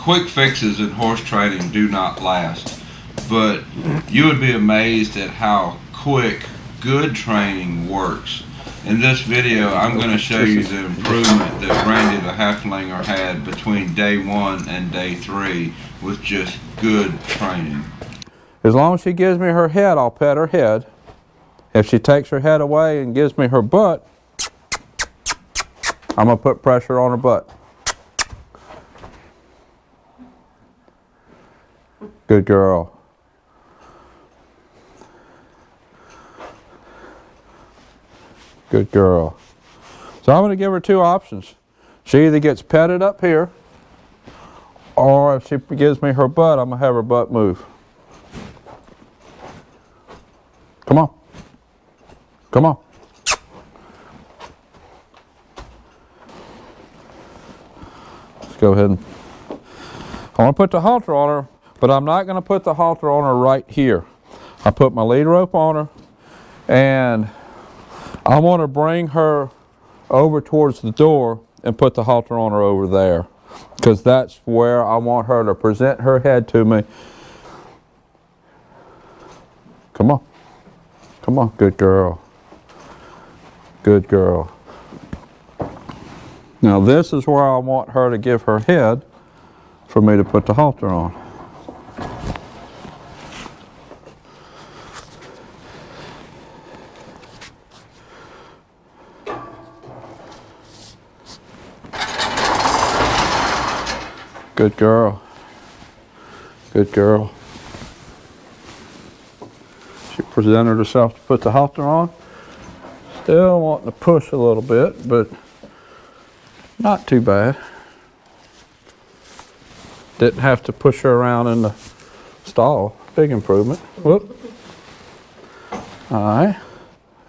quick fixes in horse training do not last, but you would be amazed at how quick good training works. In this video, I'm going to show you the improvement that Brandy the Haltlinger had between day 1 and day 3 with just good training. As long as she gives me her head, I'll pet her head. If she takes her head away and gives me her butt, I'm going to put pressure on her butt. Good girl. Good girl. So I'm going to give her two options. She either gets petted up here, or if she gives me her butt, I'm going to have her butt move. Come on. Come on. Let's go ahead and... I want to put the halter on her, but I'm not going to put the halter on her right here. I put my lead rope on her, and I want to bring her over towards the door and put the halter on her over there, because that's where I want her to present her head to me. Come on. Come on, good girl. Good girl. Now this is where I want her to give her head for me to put the halter on. Good girl. Good girl. She presented herself to put the halter on. Still wanting to push a little bit, but not too bad. Didn't have to push her around in the stall. Big improvement. Whoop. All right.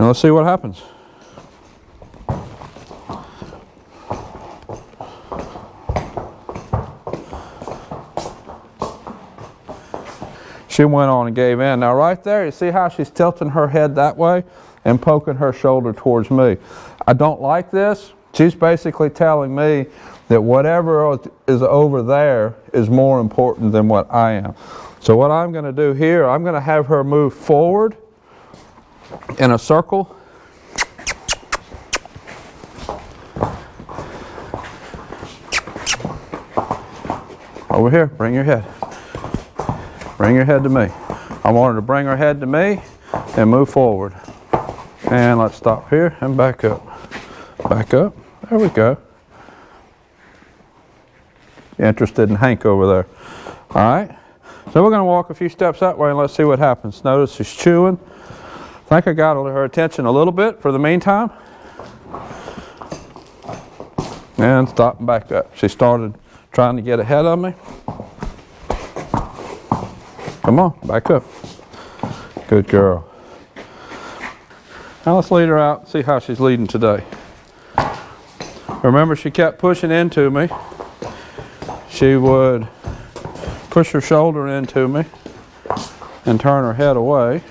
Now let's see what happens. She went on and gave in. Now right there, you see how she's tilting her head that way and poking her shoulder towards me. I don't like this. She's basically telling me that whatever is over there is more important than what I am. So what I'm going to do here, I'm going to have her move forward in a circle. Over here, bring your head. Bring your head to me. I want her to bring her head to me and move forward. And let's stop here and back up. Back up. There we go. Interested in Hank over there. All right. So we're going to walk a few steps that way and let's see what happens. Notice she's chewing. I think I got her attention a little bit for the meantime. And stop and back up. She started trying to get ahead of me. Come on, back up. Good girl. Now let's lead her out and see how she's leading today. Remember, she kept pushing into me. She would push her shoulder into me and turn her head away.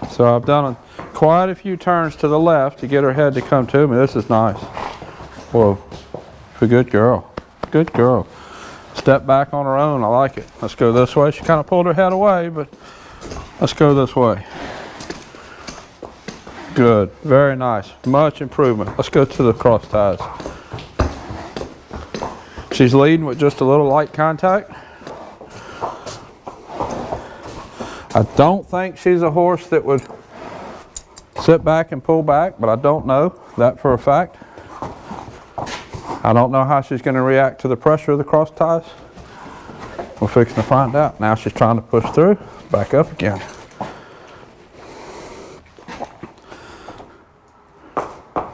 So I've done quite a few turns to the left to get her head to come to me. This is nice. Whoa, a good girl. Good girl. Step back on her own, I like it. Let's go this way. She kind of pulled her head away, but let's go this way. Good, very nice, much improvement. Let's go to the cross ties. She's leading with just a little light contact. I don't think she's a horse that would sit back and pull back, but I don't know that for a fact. I don't know how she's going to react to the pressure of the cross ties. We're fixing to find out. Now she's trying to push through, back up again.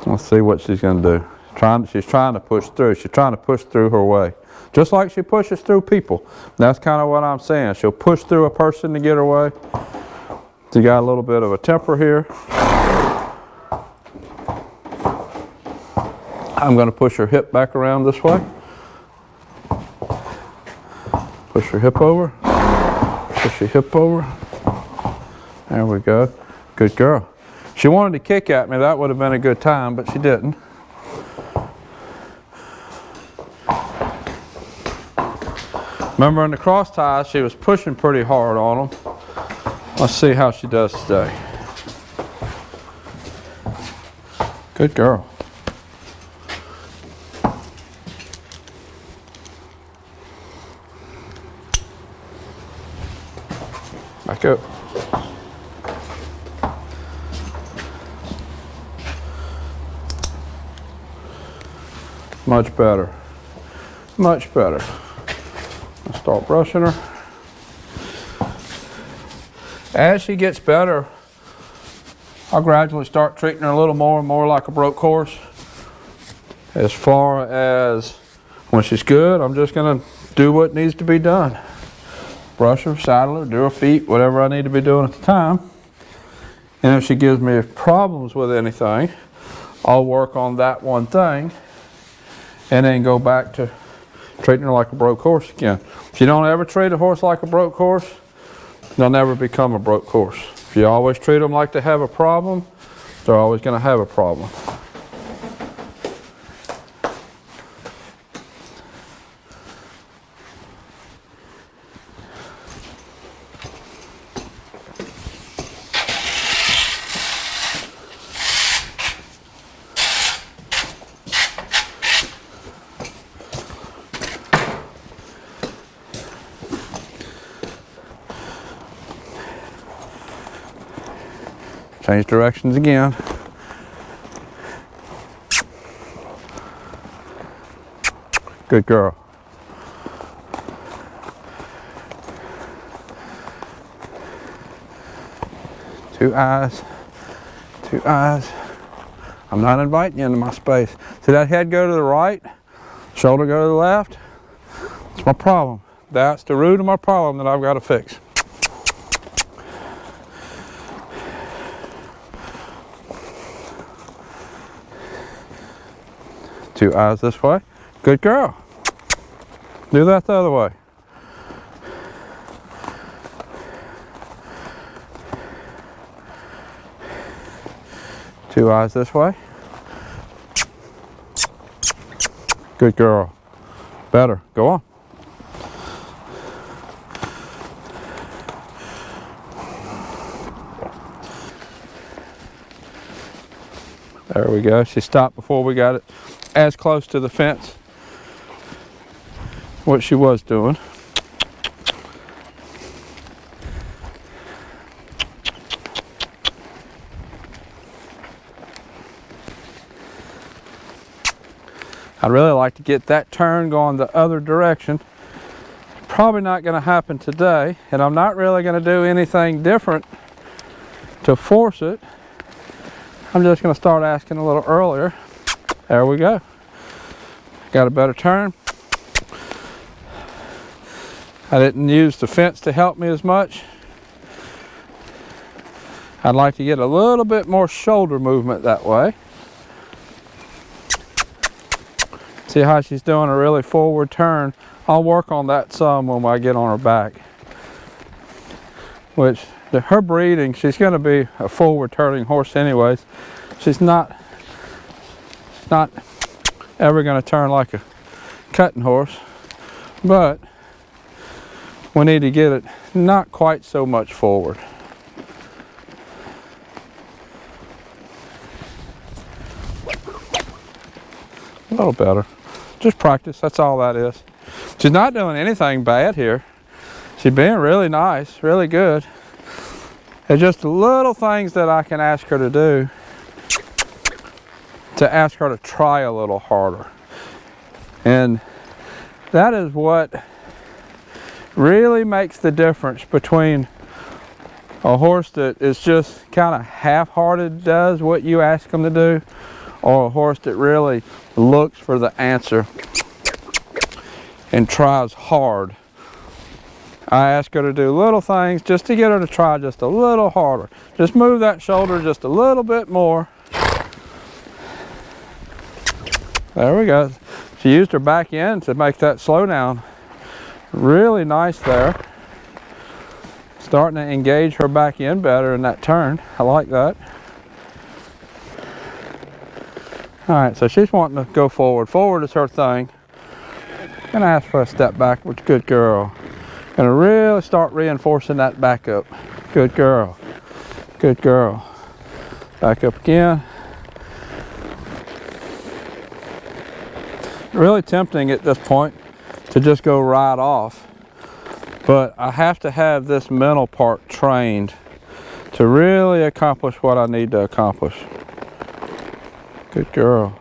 Let's see what she's going to do. She's trying to push through. She's trying to push through her way. Just like she pushes through people. That's kind of what I'm saying. She'll push through a person to get her way. She got a little bit of a temper here. I'm going to push her hip back around this way. Push her hip over. Push your hip over. There we go. Good girl. She wanted to kick at me. That would have been a good time, but she didn't. Remember in the cross ties, she was pushing pretty hard on them. Let's see how she does today. Good girl. Back up. Much better. Much better. I'll start brushing her. As she gets better, I'll gradually start treating her a little more and more like a broke horse. As far as when she's good, I'm just gonna do what needs to be done. Brush her, saddle her, do her feet, whatever I need to be doing at the time. And if she gives me problems with anything, I'll work on that one thing and then go back to treating her like a broke horse again. If you don't ever treat a horse like a broke horse, they'll never become a broke horse. If you always treat them like they have a problem, they're always going to have a problem. Change directions again. Good girl. Two eyes. Two eyes. I'm not inviting you into my space. See that head go to the right? Shoulder go to the left? That's my problem. That's the root of my problem that I've got to fix. Two eyes this way. Good girl. Do that the other way. Two eyes this way. Good girl. Better. Go on. There we go. She stopped before we got it as close to the fence. What she was doing. I'd really like to get that turn going the other direction. Probably not going to happen today, and I'm not really going to do anything different to force it. I'm just going to start asking a little earlier. There we go. Got a better turn. I didn't use the fence to help me as much. I'd like to get a little bit more shoulder movement that way. See how she's doing a really forward turn. I'll work on that some when I get on her back. Which, her breeding, she's going to be a forward turning horse anyways. She's not ever going to turn like a cutting horse, but we need to get it not quite so much forward. A little better. Just practice, that's all that is. She's not doing anything bad here. She's being really nice, really good. There's just little things that I can ask her to do to ask her to try a little harder. And that is what really makes the difference between a horse that is just kind of half-hearted, does what you ask them to do, or a horse that really looks for the answer and tries hard. I ask her to do little things just to get her to try just a little harder. Just move that shoulder just a little bit more. There we go. She used her back end to make that slow down. Really nice there. Starting to engage her back end better in that turn. I like that. All right, so she's wanting to go forward. Forward is her thing. Gonna ask for a step backwards. Good girl. Gonna really start reinforcing that back up. Good girl. Good girl. Back up again. Really tempting at this point to just go right off, but I have to have this mental part trained to really accomplish what I need to accomplish. Good girl.